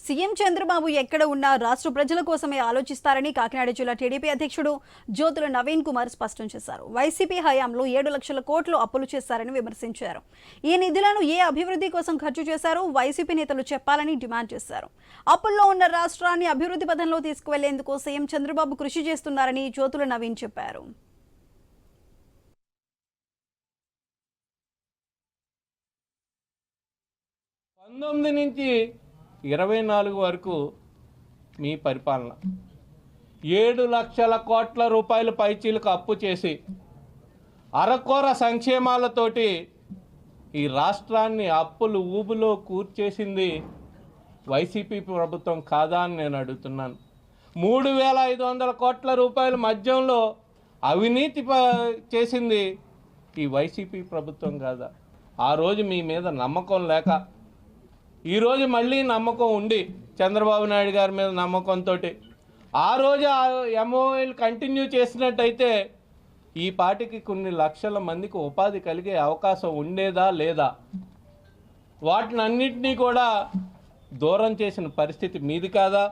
CM Chandrababu ఎక్కడ ఉన్నా రాష్ట్ర ప్రజల కోసమే ఆలోచిస్తారని కాకినాడ జిల్లా టీడీపీ అధ్యక్షుడు జ్యోతుల నవీన్ కుమార్ స్పష్టం చేశారు. వైసీపీ హయాంలో 7 లక్షల కోట్లు అప్పులు చేశారని విమర్శించారు. ఈ నిధులను ఏ అభివృద్ధి కోసం ఖర్చు చేశారో వైసీపీ నేతలు చెప్పాలని డిమాండ్ చేశారు. అప్పుల్లో ఉన్న రాష్ట్రాన్ని అభివృద్ధి పథంలో తీసుకువెళ్లేందుకు సీఎం చంద్రబాబు కృషి చేస్తున్నారని జ్యోతుల నవీన్ చెప్పారు. 19 నుంచి 24 వరకు మీ పరిపాలన 7 లక్షల కోట్ల రూపాయల పైచీలకు అప్పు చేసి అరకొర సంక్షేమాలతోటి ఈ రాష్ట్రాన్ని అప్పులు ఊబులో కూర్చేసింది వైసీపీ ప్రభుత్వం కాదా అని నేను అడుగుతున్నాను. 3,500 కోట్ల రూపాయల మధ్యంలో అవినీతి చేసింది ఈ వైసీపీ ప్రభుత్వం కాదా? ఆ రోజు మీ మీద నమ్మకం లేక ఈరోజు మళ్ళీ నమ్మకం ఉండి చంద్రబాబు నాయుడు గారి మీద నమ్మకంతో ఆ రోజు ఎంఓఎల్ కంటిన్యూ చేసినట్టయితే ఈ పార్టీకి కొన్ని లక్షల మందికి ఉపాధి కలిగే అవకాశం ఉండేదా లేదా? వాటిని అన్నింటినీ కూడా దూరం చేసిన పరిస్థితి మీది కాదా?